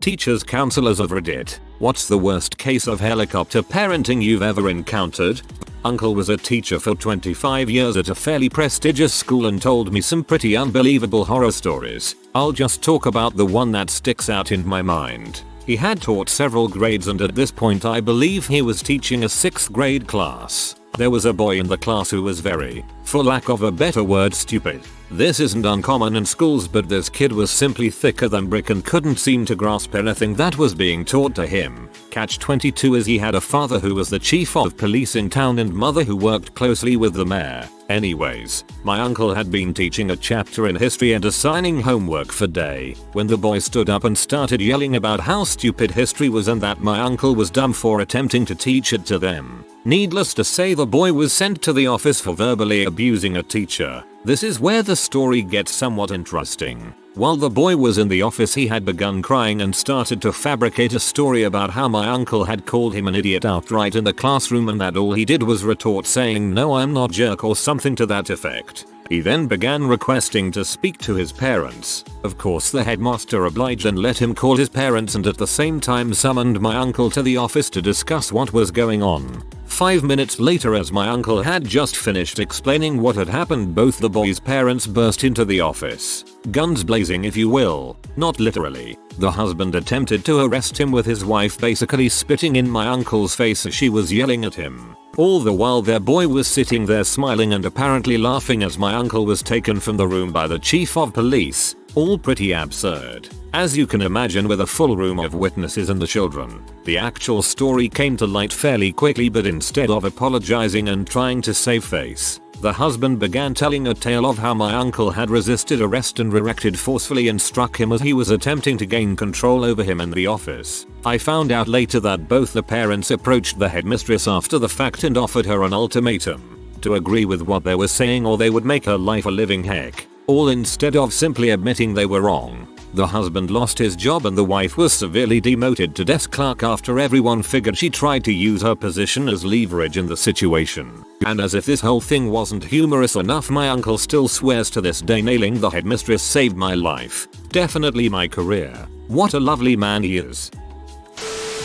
Teachers, Counsellors of Reddit. What's the worst case of helicopter parenting you've ever encountered? Uncle was a teacher for 25 years at a fairly prestigious school and told me some pretty unbelievable horror stories. I'll just talk about the one that sticks out in my mind. He had taught several grades and at this point I believe he was teaching a 6th grade class. There was a boy in the class who was very, for lack of a better word, stupid. This isn't uncommon in schools, but this kid was simply thicker than brick and couldn't seem to grasp anything that was being taught to him. Catch 22 is he had a father who was the chief of police in town and mother who worked closely with the mayor. Anyways, my uncle had been teaching a chapter in history and assigning homework for day when the boy stood up and started yelling about how stupid history was and that my uncle was dumb for attempting to teach it to them. Needless to say, the boy was sent to the office for verbally abusing a teacher. This is where the story gets somewhat interesting. While the boy was in the office, he had begun crying and started to fabricate a story about how my uncle had called him an idiot outright in the classroom and that all he did was retort saying, "No, I'm not, jerk," or something to that effect. He then began requesting to speak to his parents. Of course, the headmaster obliged and let him call his parents and at the same time summoned my uncle to the office to discuss what was going on. 5 minutes later, as my uncle had just finished explaining what had happened, both the boy's parents burst into the office. Guns blazing, if you will. Not literally. The husband attempted to arrest him with his wife basically spitting in my uncle's face as she was yelling at him. All the while their boy was sitting there smiling and apparently laughing as my uncle was taken from the room by the chief of police. All pretty absurd. As you can imagine, with a full room of witnesses and the children, the actual story came to light fairly quickly, but instead of apologizing and trying to save face, the husband began telling a tale of how my uncle had resisted arrest and reacted forcefully and struck him as he was attempting to gain control over him in the office. I found out later that both the parents approached the headmistress after the fact and offered her an ultimatum to agree with what they were saying or they would make her life a living heck. All instead of simply admitting they were wrong. The husband lost his job and the wife was severely demoted to desk clerk after everyone figured she tried to use her position as leverage in the situation. And as if this whole thing wasn't humorous enough, my uncle still swears to this day nailing the headmistress saved my life. Definitely my career. What a lovely man he is.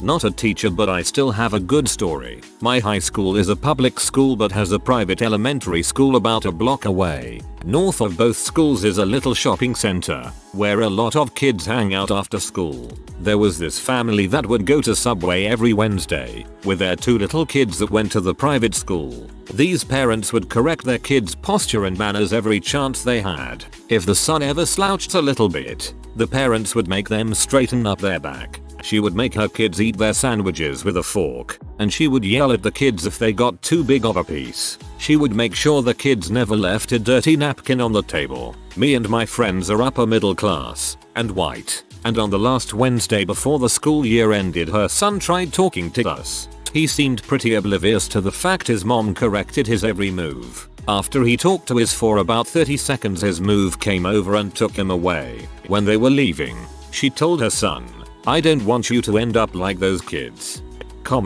Not a teacher, but I still have a good story. My high school is a public school but has a private elementary school about a block away. North of both schools is a little shopping center where a lot of kids hang out after school. There was this family that would go to Subway every Wednesday with their 2 little kids that went to the private school. These parents would correct their kids' posture and manners every chance they had. If the son ever slouched a little bit, the parents would make them straighten up their back. She would make her kids eat their sandwiches with a fork, and she would yell at the kids if they got too big of a piece. She would make sure the kids never left a dirty napkin on the table. Me and my friends are upper middle class and white, and on the last Wednesday before the school year ended, her son tried talking to us. He seemed pretty oblivious to the fact his mom corrected his every move. After he talked to us for about 30 seconds, his move came over and took him away. When they were leaving, she told her son, "I don't want you to end up like those kids."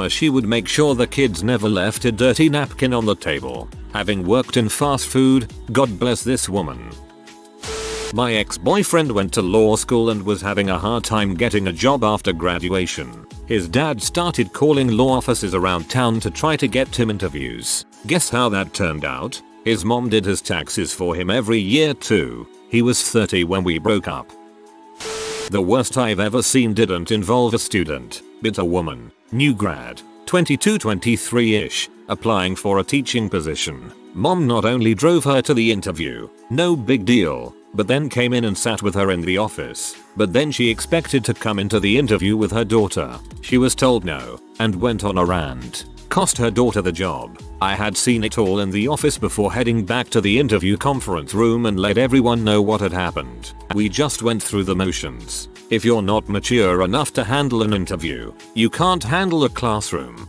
She would make sure the kids never left a dirty napkin on the table. Having worked in fast food, God bless this woman. My ex-boyfriend went to law school and was having a hard time getting a job after graduation. His dad started calling law offices around town to try to get him interviews. Guess how that turned out? His mom did his taxes for him every year too. He was 30 when we broke up. The worst I've ever seen didn't involve a student, but a woman, new grad, 22-23-ish, applying for a teaching position. Mom not only drove her to the interview, no big deal, but then came in and sat with her in the office. But then she expected to come into the interview with her daughter. She was told no, and went on a rant. Cost her daughter the job. I had seen it all in the office before heading back to the interview conference room and let everyone know what had happened. We just went through the motions. If you're not mature enough to handle an interview, you can't handle a classroom.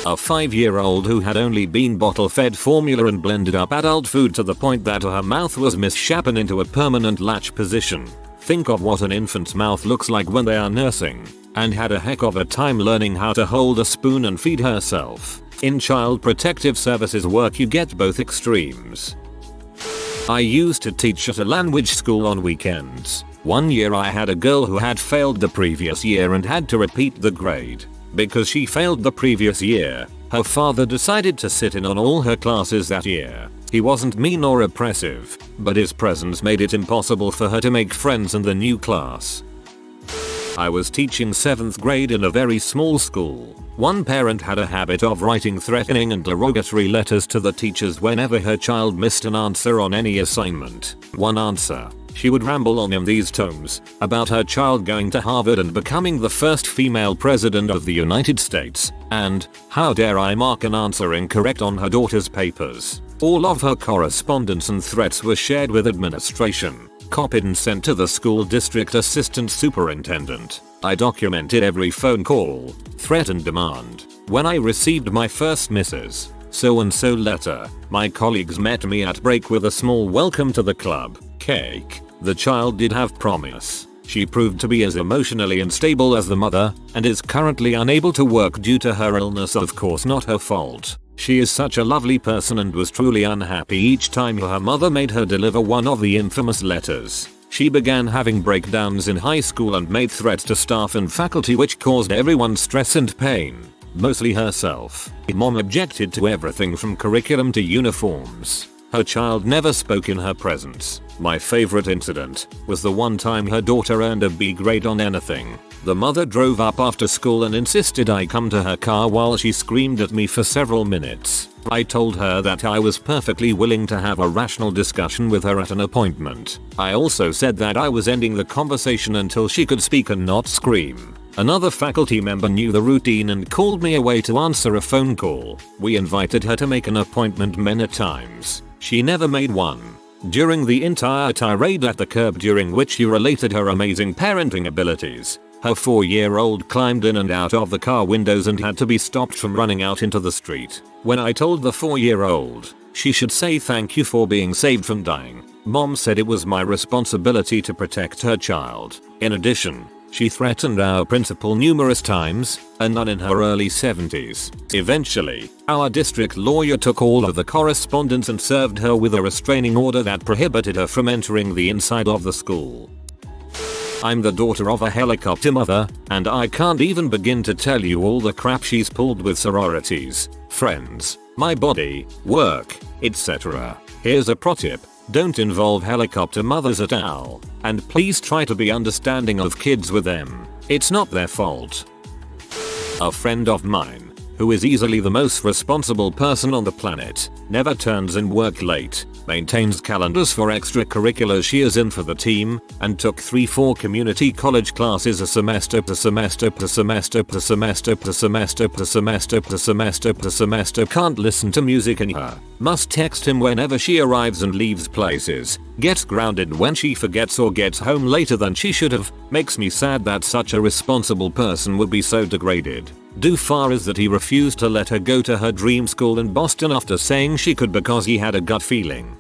A 5-year-old who had only been bottle-fed formula and blended up adult food to the point that her mouth was misshapen into a permanent latch position. Think of what an infant's mouth looks like when they are nursing, and had a heck of a time learning how to hold a spoon and feed herself. In Child Protective Services work you get both extremes. I used to teach at a language school on weekends. One year I had a girl who had failed the previous year and had to repeat the grade. Because she failed the previous year, her father decided to sit in on all her classes that year. He wasn't mean or oppressive, but his presence made it impossible for her to make friends in the new class. I was teaching 7th grade in a very small school. One parent had a habit of writing threatening and derogatory letters to the teachers whenever her child missed an answer on any assignment. One answer, she would ramble on in these tomes about her child going to Harvard and becoming the first female president of the United States, and how dare I mark an answer incorrect on her daughter's papers. All of her correspondence and threats were shared with administration, copied and sent to the school district assistant superintendent. I documented every phone call, threat and demand. When I received my first Mrs. So-and-so letter, my colleagues met me at break with a small welcome to the club cake. The child did have promise. She proved to be as emotionally unstable as the mother, and is currently unable to work due to her illness, of course not her fault. She is such a lovely person and was truly unhappy each time her mother made her deliver one of the infamous letters. She began having breakdowns in high school and made threats to staff and faculty which caused everyone stress and pain. Mostly herself. Mom objected to everything from curriculum to uniforms. Her child never spoke in her presence. My favorite incident was the one time her daughter earned a B grade on anything. The mother drove up after school and insisted I come to her car while she screamed at me for several minutes. I told her that I was perfectly willing to have a rational discussion with her at an appointment. I also said that I was ending the conversation until she could speak and not scream. Another faculty member knew the routine and called me away to answer a phone call. We invited her to make an appointment many times. She never made one. During the entire tirade at the curb, during which she related her amazing parenting abilities, her 4-year-old climbed in and out of the car windows and had to be stopped from running out into the street. When I told the 4-year-old she should say thank you for being saved from dying, Mom said it was my responsibility to protect her child. In addition, she threatened our principal numerous times, a nun in her early 70s. Eventually, our district lawyer took all of the correspondence and served her with a restraining order that prohibited her from entering the inside of the school. I'm the daughter of a helicopter mother, and I can't even begin to tell you all the crap she's pulled with sororities, friends, my body, work, etc. Here's a pro tip. Don't involve helicopter mothers at all, and please try to be understanding of kids with them. It's not their fault. A friend of mine, who is easily the most responsible person on the planet, never turns in work late, maintains calendars for extracurriculars she is in for the team, and took 3-4 community college classes a semester per semester per semester per semester per semester per semester per semester per semester, can't listen to music in her, must text him whenever she arrives and leaves places, gets grounded when she forgets or gets home later than she should have, makes me sad that such a responsible person would be so degraded. Do far is that he refused to let her go to her dream school in Boston after saying she could because he had a gut feeling.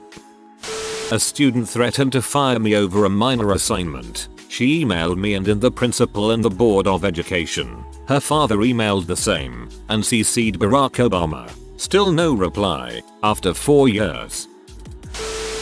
A student threatened to fire me over a minor assignment. She emailed me and the principal and the board of education. Her father emailed the same and CC'd Barack Obama. Still no reply after 4 years.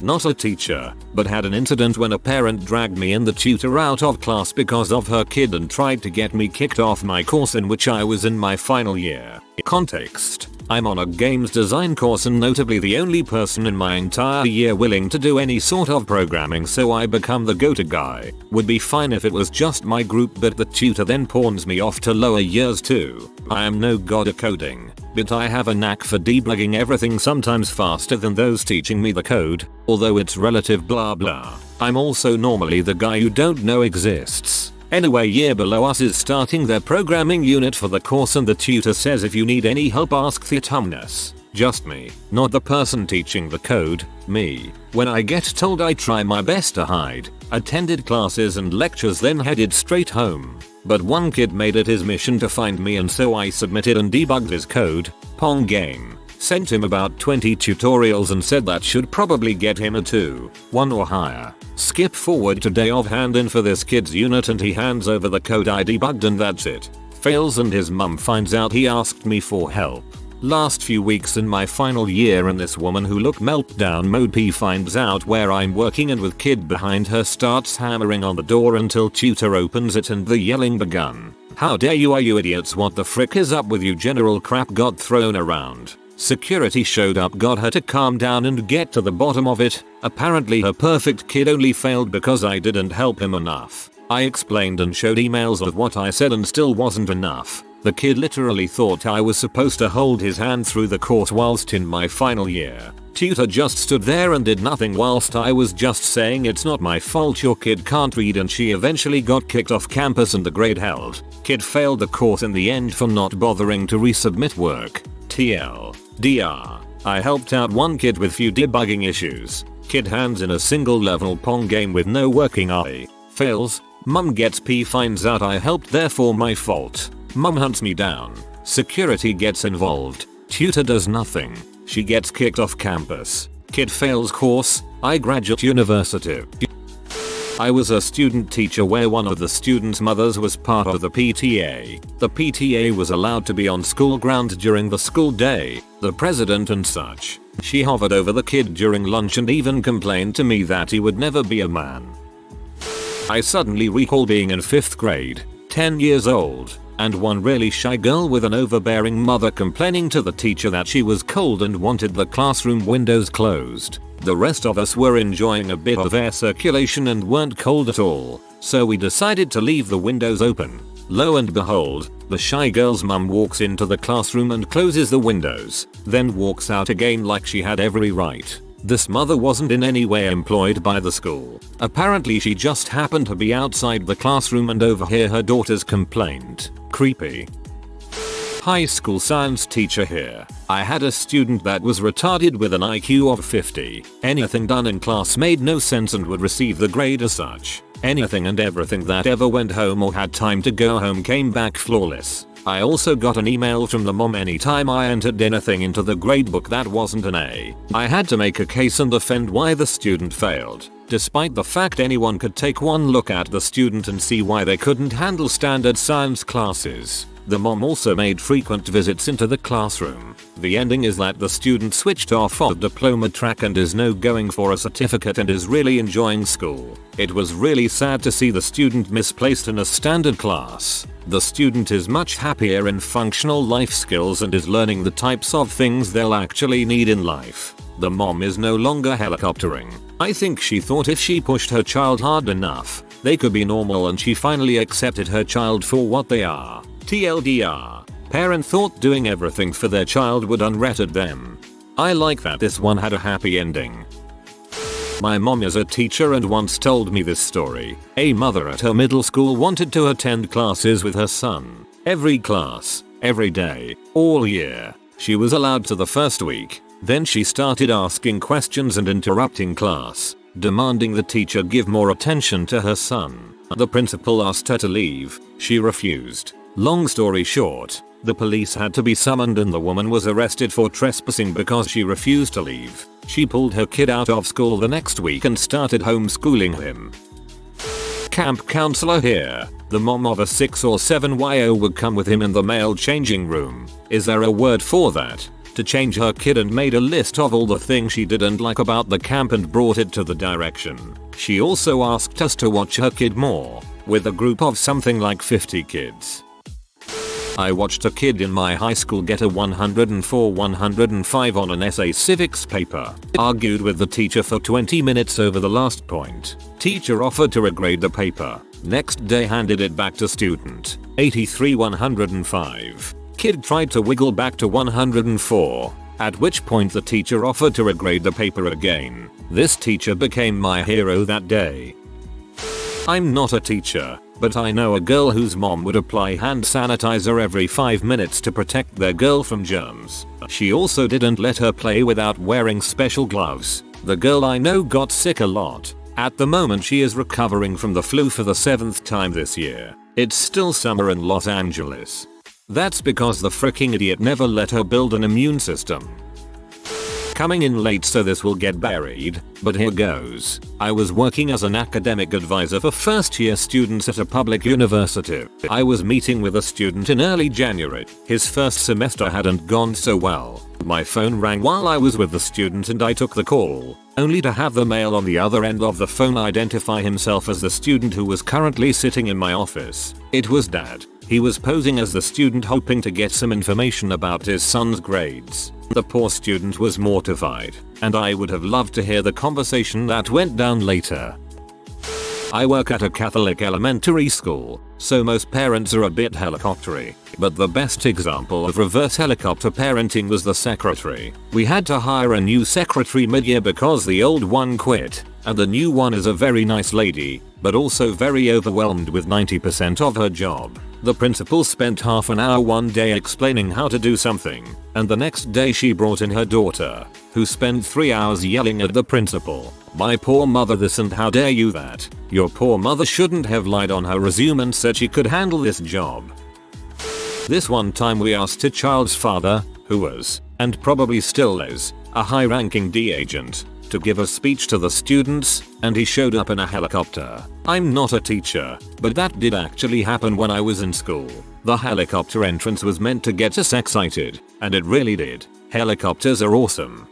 Not a teacher, but had an incident when a parent dragged me and the tutor out of class because of her kid and tried to get me kicked off my course in which I was in my final year. Context: I'm on a games design course and notably the only person in my entire year willing to do any sort of programming, so I become the go-to guy. Would be fine if it was just my group, but the tutor then pawns me off to lower years too. I am no god at coding, but I have a knack for debugging everything sometimes faster than those teaching me the code, although it's relative blah blah. I'm also normally the guy you don't know exists. Anyway, year below us is starting their programming unit for the course and the tutor says if you need any help ask the alumnus. Just me, not the person teaching the code, me. When I get told, I try my best to hide, attended classes and lectures, then headed straight home. But one kid made it his mission to find me, and so I submitted and debugged his code. Pong game. Sent him about 20 tutorials and said that should probably get him a 2-1 or higher. Skip forward to day of hand in for this kid's unit and he hands over the code I debugged and that's it. Fails and his mum finds out he asked me for help. Last few weeks in my final year and this woman who looked meltdown mode finds out where I'm working and with kid behind her starts hammering on the door until tutor opens it and the yelling begun. How dare you, are you idiots, what the frick is up with you? General crap got thrown around. Security showed up, got her to calm down and get to the bottom of it. Apparently her perfect kid only failed because I didn't help him enough. I explained and showed emails of what I said and still wasn't enough. The kid literally thought I was supposed to hold his hand through the court whilst in my final year. Tutor just stood there and did nothing whilst I was just saying it's not my fault your kid can't read, and she eventually got kicked off campus and the grade held. Kid failed the course in the end for not bothering to resubmit work. TLDR. I helped out one kid with few debugging issues. Kid hands in a single level Pong game with no working eye. Fails. Mum gets P, finds out I helped, therefore my fault. Mum hunts me down. Security gets involved. Tutor does nothing. She gets kicked off campus. Kid fails course. I graduate university. I was a student teacher where one of the students' mothers was part of the PTA. The PTA was allowed to be on school grounds during the school day, the president and such. She hovered over the kid during lunch and even complained to me that he would never be a man. I suddenly recall being in 5th grade, 10 years old, and one really shy girl with an overbearing mother complaining to the teacher that she was cold and wanted the classroom windows closed. The rest of us were enjoying a bit of air circulation and weren't cold at all, so we decided to leave the windows open. Lo and behold, the shy girl's mum walks into the classroom and closes the windows, then walks out again like she had every right. This mother wasn't in any way employed by the school. Apparently she just happened to be outside the classroom and overhear her daughter's complaint. Creepy. High school science teacher here. I had a student that was retarded with an IQ of 50. Anything done in class made no sense and would receive the grade as such. Anything and everything that ever went home or had time to go home came back flawless. I also got an email from the mom anytime I entered anything into the gradebook that wasn't an A. I had to make a case and defend why the student failed, despite the fact anyone could take one look at the student and see why they couldn't handle standard science classes. The mom also made frequent visits into the classroom. The ending is that the student switched off of diploma track and is now going for a certificate and is really enjoying school. It was really sad to see the student misplaced in a standard class. The student is much happier in functional life skills and is learning the types of things they'll actually need in life. The mom is no longer helicoptering. I think she thought if she pushed her child hard enough, they could be normal, and she finally accepted her child for what they are. TLDR. Parent thought doing everything for their child would unretard them. I like that this one had a happy ending. My mom is a teacher and once told me this story. A mother at her middle school wanted to attend classes with her son. Every class, every day, all year. She was allowed to the first week. Then she started asking questions and interrupting class, demanding the teacher give more attention to her son. The principal asked her to leave. She refused. Long story short, the police had to be summoned and the woman was arrested for trespassing because she refused to leave. She pulled her kid out of school the next week and started homeschooling him. Camp counselor here. The mom of a 6 or 7-year-old would come with him in the male changing room. Is there a word for that? To change her kid, and made a list of all the things she didn't like about the camp and brought it to the direction. She also asked us to watch her kid more, with a group of something like 50 kids. I watched a kid in my high school get a 104/105 on an essay civics paper. Argued with the teacher for 20 minutes over the last point. Teacher offered to regrade the paper. Next day handed it back to student. 83/105. Kid tried to wiggle back to 104, at which point the teacher offered to regrade the paper again. This teacher became my hero that day. I'm not a teacher, but I know a girl whose mom would apply hand sanitizer every 5 minutes to protect their girl from germs. She also didn't let her play without wearing special gloves. The girl I know got sick a lot. At the moment she is recovering from the flu for the 7th time this year. It's still summer in Los Angeles. That's because the fricking idiot never let her build an immune system. Coming in late so this will get buried, but here goes. I was working as an academic advisor for first year students at a public university. I was meeting with a student in early January. His first semester hadn't gone so well. My phone rang while I was with the student and I took the call, only to have the male on the other end of the phone identify himself as the student who was currently sitting in my office. It was Dad. He was posing as the student hoping to get some information about his son's grades. The poor student was mortified, and I would have loved to hear the conversation that went down later. I work at a Catholic elementary school, so most parents are a bit helicoptery, but the best example of reverse helicopter parenting was the secretary. We had to hire a new secretary mid-year because the old one quit, and the new one is a very nice lady, but also very overwhelmed with 90% of her job. The principal spent half an hour one day explaining how to do something, and the next day she brought in her daughter, who spent 3 hours yelling at the principal. "My poor mother this and how dare you that? Your poor mother shouldn't have lied on her resume and said she could handle this job." This one time we asked a child's father, who was, and probably still is, a high-ranking D agent, to give a speech to the students, and he showed up in a helicopter. I'm not a teacher, but that did actually happen when I was in school. The helicopter entrance was meant to get us excited, and it really did. Helicopters are awesome.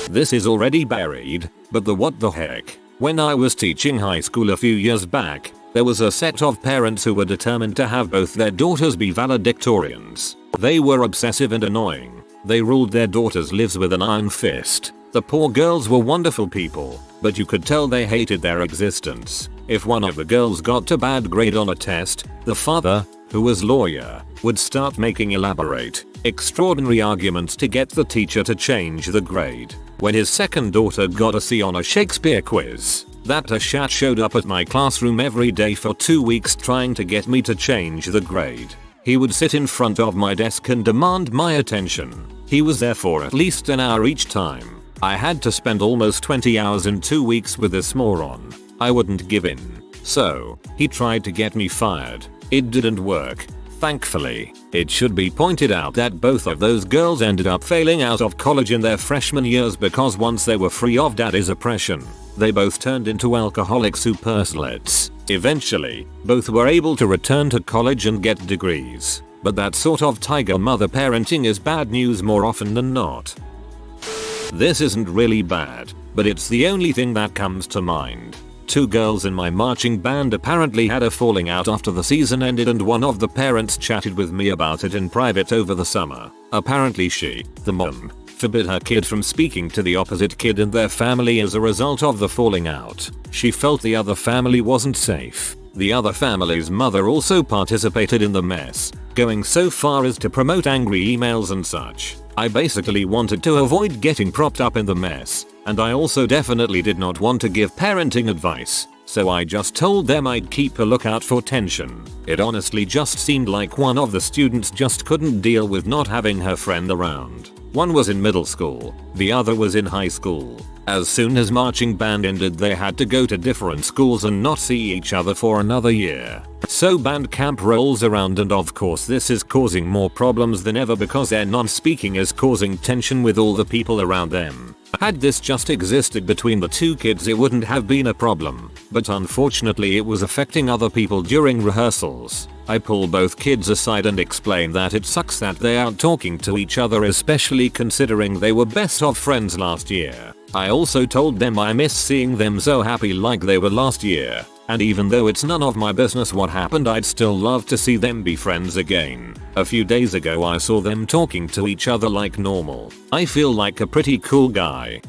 This is already buried, but the what the heck. When I was teaching high school a few years back, there was a set of parents who were determined to have both their daughters be valedictorians. They were obsessive and annoying. They ruled their daughters' lives with an iron fist. The poor girls were wonderful people, but you could tell they hated their existence. If one of the girls got a bad grade on a test, the father, who was lawyer, would start making elaborate, extraordinary arguments to get the teacher to change the grade. When his second daughter got a C on a Shakespeare quiz, that shat showed up at my classroom every day for 2 weeks trying to get me to change the grade. He would sit in front of my desk and demand my attention. He was there for at least an hour each time. I had to spend almost 20 hours in 2 weeks with this moron. I wouldn't give in. So, he tried to get me fired. It didn't work. Thankfully, it should be pointed out that both of those girls ended up failing out of college in their freshman years because once they were free of daddy's oppression, they both turned into alcoholic superslids. Eventually, both were able to return to college and get degrees. But that sort of tiger mother parenting is bad news more often than not. This isn't really bad, but it's the only thing that comes to mind. 2 girls in my marching band apparently had a falling out after the season ended and one of the parents chatted with me about it in private over the summer. Apparently she, the mom, forbid her kid from speaking to the opposite kid and their family as a result of the falling out. She felt the other family wasn't safe. The other family's mother also participated in the mess, going so far as to promote angry emails and such. I basically wanted to avoid getting propped up in the mess, and I also definitely did not want to give parenting advice, so I just told them I'd keep a lookout for tension. It honestly just seemed like one of the students just couldn't deal with not having her friend around. One was in middle school, the other was in high school. As soon as marching band ended they had to go to different schools and not see each other for another year. So band camp rolls around and of course this is causing more problems than ever because their non-speaking is causing tension with all the people around them. Had this just existed between the 2 kids it wouldn't have been a problem, but unfortunately it was affecting other people during rehearsals. I pull both kids aside and explain that it sucks that they aren't talking to each other, especially considering they were best of friends last year. I also told them I miss seeing them so happy like they were last year, and even though it's none of my business what happened I'd still love to see them be friends again. A few days ago I saw them talking to each other like normal. I feel like a pretty cool guy.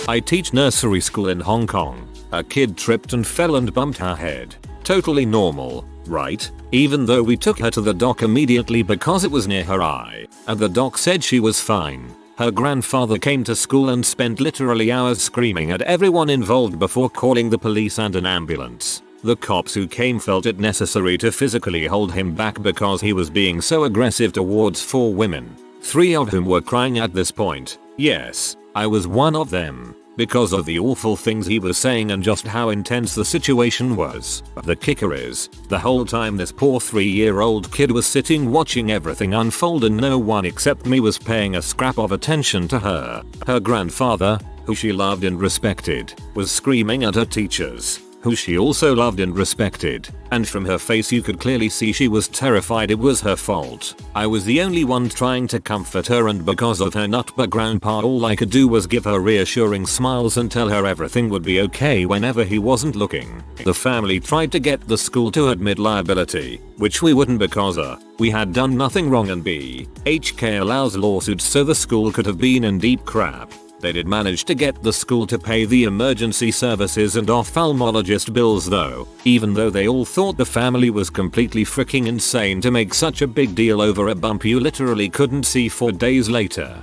I teach nursery school in Hong Kong. A kid tripped and fell and bumped her head. Totally normal, right? Even though we took her to the doc immediately because it was near her eye, and the doc said she was fine. Her grandfather came to school and spent literally hours screaming at everyone involved before calling the police and an ambulance. The cops who came felt it necessary to physically hold him back because he was being so aggressive towards 4 women, 3 of whom were crying at this point. Yes, I was one of them. because of the awful things he was saying and just how intense the situation was. The kicker is, the whole time this poor 3-year-old kid was sitting watching everything unfold and no one except me was paying a scrap of attention to her. Her grandfather, who she loved and respected, was screaming at her teachers, who she also loved and respected, and from her face you could clearly see she was terrified it was her fault. I was the only one trying to comfort her, and because of her nut grandpa all I could do was give her reassuring smiles and tell her everything would be okay whenever he wasn't looking. The family tried to get the school to admit liability, which we wouldn't because we had done nothing wrong and BHK allows lawsuits, so the school could have been in deep crap. They did manage to get the school to pay the emergency services and ophthalmologist bills though, even though they all thought the family was completely freaking insane to make such a big deal over a bump you literally couldn't see 4 days later.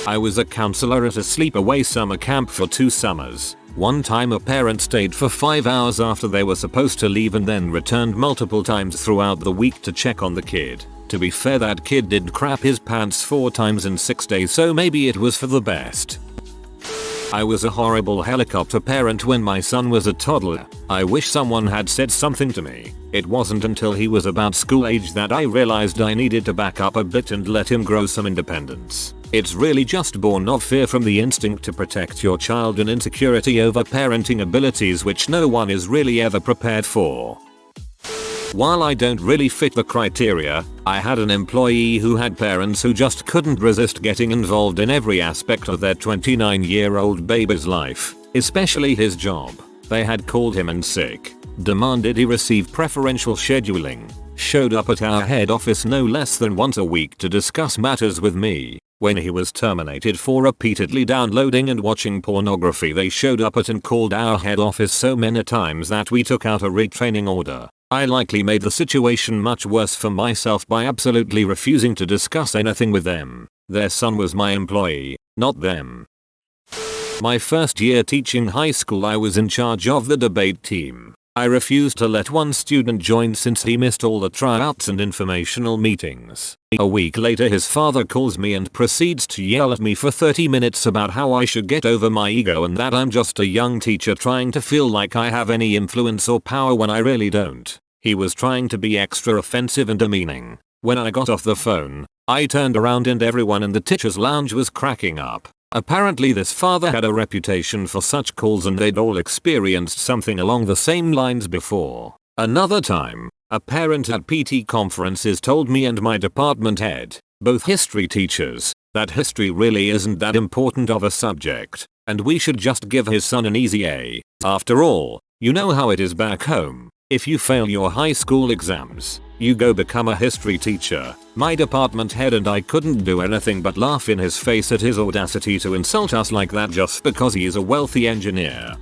I was a counselor at a sleepaway summer camp for 2 summers. One time a parent stayed for 5 hours after they were supposed to leave and then returned multiple times throughout the week to check on the kid. To be fair, that kid did crap his pants 4 times in 6 days, so maybe it was for the best. I was a horrible helicopter parent when my son was a toddler. I wish someone had said something to me. It wasn't until he was about school age that I realized I needed to back up a bit and let him grow some independence. It's really just born of fear from the instinct to protect your child and insecurity over parenting abilities which no one is really ever prepared for. While I don't really fit the criteria, I had an employee who had parents who just couldn't resist getting involved in every aspect of their 29-year-old baby's life, especially his job. They had called him in sick, demanded he receive preferential scheduling, showed up at our head office no less than once a week to discuss matters with me. When he was terminated for repeatedly downloading and watching pornography, they showed up at and called our head office so many times that we took out a retraining order. I likely made the situation much worse for myself by absolutely refusing to discuss anything with them. Their son was my employee, not them. My first year teaching high school, I was in charge of the debate team. I refused to let one student join since he missed all the tryouts and informational meetings. A week later his father calls me and proceeds to yell at me for 30 minutes about how I should get over my ego and that I'm just a young teacher trying to feel like I have any influence or power when I really don't. He was trying to be extra offensive and demeaning. When I got off the phone, I turned around and everyone in the teacher's lounge was cracking up. Apparently this father had a reputation for such calls and they'd all experienced something along the same lines before. Another time, a parent at PT conferences told me and my department head, both history teachers, that history really isn't that important of a subject, and we should just give his son an easy A. After all, you know how it is back home. If you fail your high school exams, you go become a history teacher. My department head and I couldn't do anything but laugh in his face at his audacity to insult us like that just because he is a wealthy engineer.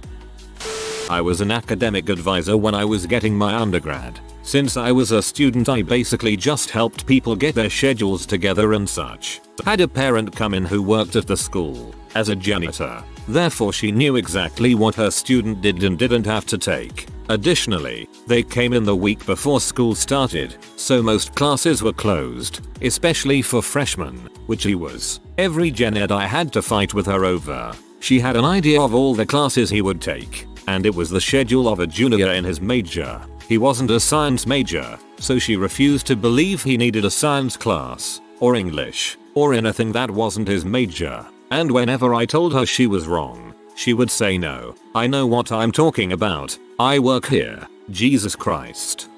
I was an academic advisor when I was getting my undergrad. Since I was a student, I basically just helped people get their schedules together and such. Had a parent come in who worked at the school as a janitor. Therefore she knew exactly what her student did and didn't have to take. Additionally, they came in the week before school started, so most classes were closed, especially for freshmen, which he was. Every gen ed I had to fight with her over. She had an idea of all the classes he would take, and it was the schedule of a junior in his major. He wasn't a science major, so she refused to believe he needed a science class, or English, or anything that wasn't his major. And whenever I told her she was wrong, she would say no, I know what I'm talking about. I work here. Jesus Christ.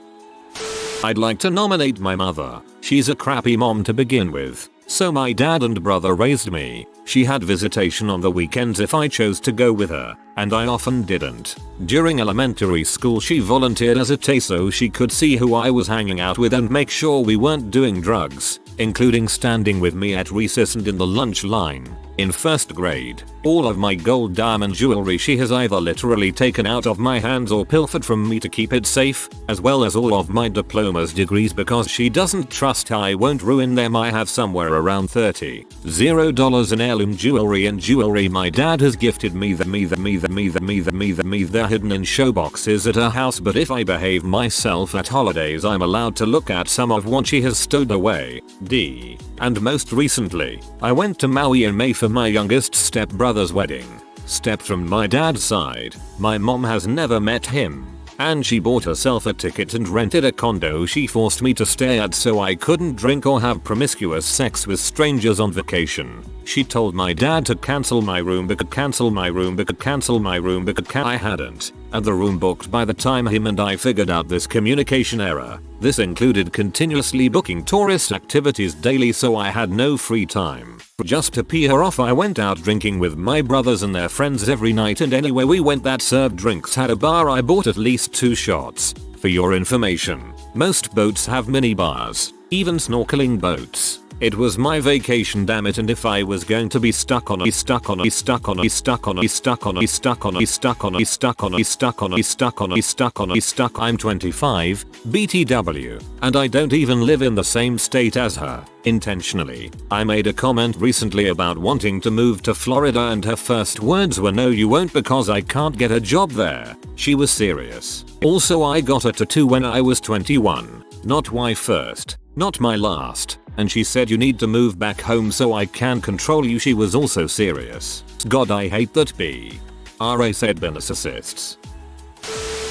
I'd like to nominate my mother. She's a crappy mom to begin with. So my dad and brother raised me. She had visitation on the weekends if I chose to go with her, and I often didn't. During elementary school she volunteered as a TAE so she could see who I was hanging out with and make sure we weren't doing drugs, including standing with me at recess and in the lunch line. In first grade, all of my gold diamond jewelry she has either literally taken out of my hands or pilfered from me to keep it safe, as well as all of my diplomas degrees because she doesn't trust I won't ruin them. I have somewhere around $30 in heirloom jewelry and jewelry my dad has gifted me. They're hidden in show boxes at her house, but if I behave myself at holidays I'm allowed to look at some of what she has stowed away. And most recently, I went to Maui in May for my youngest stepbrother's wedding. Step from my dad's side, my mom has never met him. And she bought herself a ticket and rented a condo she forced me to stay at so I couldn't drink or have promiscuous sex with strangers on vacation. She told my dad to cancel my room because I hadn't, and the room booked by the time him and I figured out this communication error. This included continuously booking tourist activities daily so I had no free time. Just to pee her off I went out drinking with my brothers and their friends every night, and anywhere we went that served drinks had a bar I bought at least 2 shots. For your information, most boats have mini bars, even snorkeling boats. It was my vacation, damn it, and if I was going to be I'm 25, BTW, and I don't even live in the same state as her. Intentionally. I made a comment recently about wanting to move to Florida and her first words were no you won't because I can't get a job there. She was serious. Also I got a tattoo when I was 21. Not why first, not my last. And she said you need to move back home so I can control you. She was also serious. God, I hate that RA said narcissists.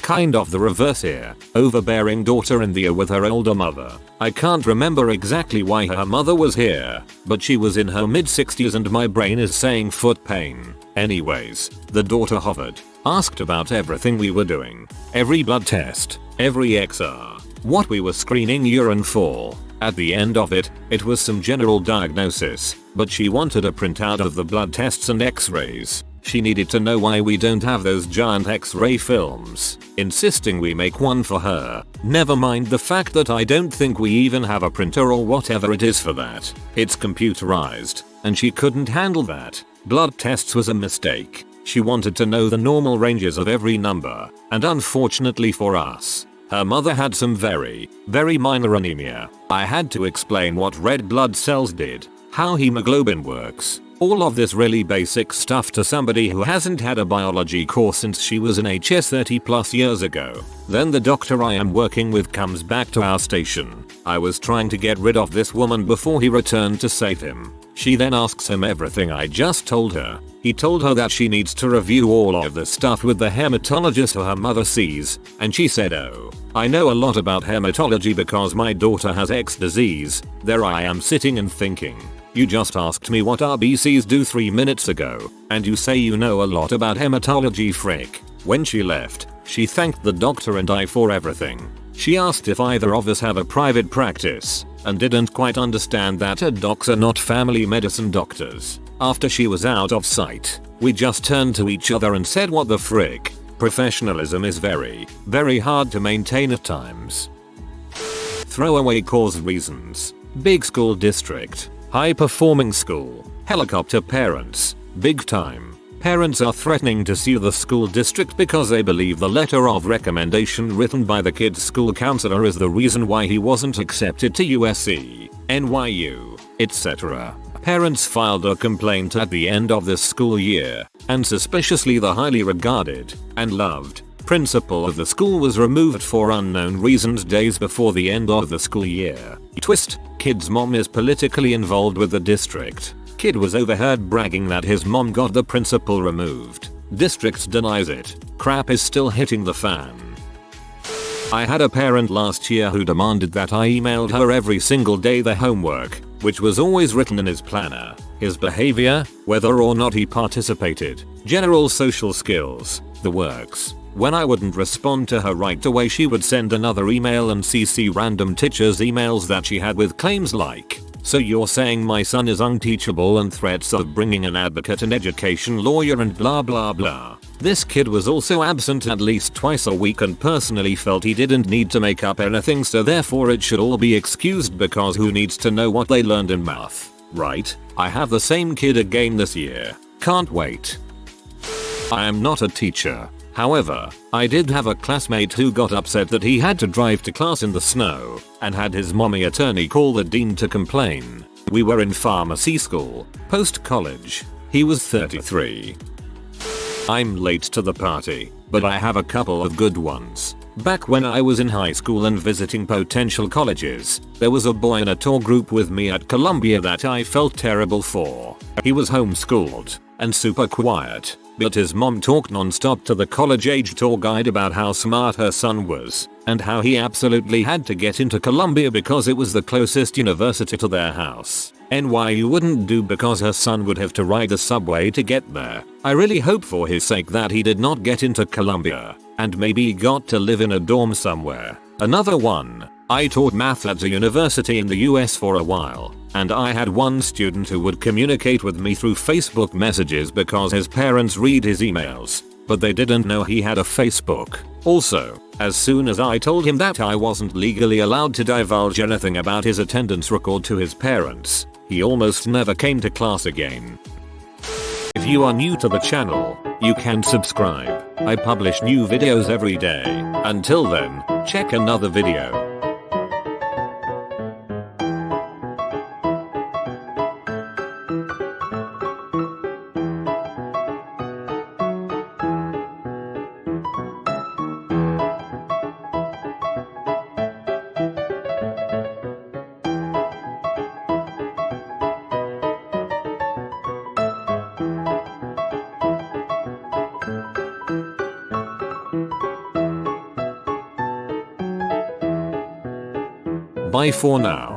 Kind of the reverse here. Overbearing daughter in the year with her older mother. I can't remember exactly why her mother was here, but she was in her mid-60s and my brain is saying foot pain. Anyways, the daughter hovered, asked about everything we were doing. Every blood test, every XR, what we were screening urine for. At the end of it, it was some general diagnosis, but she wanted a printout of the blood tests and x-rays. She needed to know why we don't have those giant x-ray films, insisting we make one for her. Never mind the fact that I don't think we even have a printer or whatever it is for that. It's computerized, and she couldn't handle that. Blood tests was a mistake. She wanted to know the normal ranges of every number, and unfortunately for us, her mother had some very minor anemia. I had to explain what red blood cells did, how hemoglobin works, all of this really basic stuff to somebody who hasn't had a biology course since she was in HS 30 plus years ago. Then the doctor I am working with comes back to our station. I was trying to get rid of this woman before he returned to save him. She then asks him everything I just told her. He told her that she needs to review all of the stuff with the hematologist her mother sees, and she said, oh, I know a lot about hematology because my daughter has X disease. There I am sitting and thinking, you just asked me what RBCs do 3 minutes ago, and you say you know a lot about hematology, frick. When she left, she thanked the doctor and I for everything. She asked if either of us have a private practice, and didn't quite understand that docs are not family medicine doctors. After she was out of sight, we just turned to each other and said what the frick. Professionalism is very hard to maintain at times. Throwaway cause reasons. Big school district. High performing school. Helicopter parents. Big time. Parents are threatening to sue the school district because they believe the letter of recommendation written by the kid's school counselor is the reason why he wasn't accepted to USC, NYU, etc. Parents filed a complaint at the end of this school year, and suspiciously the highly regarded and loved principal of the school was removed for unknown reasons days before the end of the school year. Twist: kid's mom is politically involved with the district. Kid was overheard bragging that his mom got the principal removed. District denies it. Crap is still hitting the fan. I had a parent last year who demanded that I emailed her every single day the homework, which was always written in his planner, his behavior, whether or not he participated, general social skills, the works. When I wouldn't respond to her right away, she would send another email and CC random teachers' emails that she had with claims like, so you're saying my son is unteachable, and threats of bringing an advocate and education lawyer and blah blah blah. This kid was also absent at least twice a week and personally felt he didn't need to make up anything, so therefore it should all be excused because who needs to know what they learned in math, right? I have the same kid again this year. Can't wait. I am not a teacher. However, I did have a classmate who got upset that he had to drive to class in the snow and had his mommy attorney call the dean to complain. We were in pharmacy school, post-college. He was 33. I'm late to the party, but I have a couple of good ones. Back when I was in high school and visiting potential colleges, there was a boy in a tour group with me at Columbia that I felt terrible for. He was homeschooled and super quiet, but his mom talked non-stop to the college-age tour guide about how smart her son was, and how he absolutely had to get into Columbia because it was the closest university to their house. NYU wouldn't do because her son would have to ride the subway to get there. I really hope for his sake that he did not get into Columbia, and maybe he got to live in a dorm somewhere. Another one. I taught math at a university in the US for a while, and I had one student who would communicate with me through Facebook messages because his parents read his emails, but they didn't know he had a Facebook. Also, as soon as I told him that I wasn't legally allowed to divulge anything about his attendance record to his parents, he almost never came to class again. If you are new to the channel, you can subscribe. I publish new videos every day. Until then, check another video. Bye for now.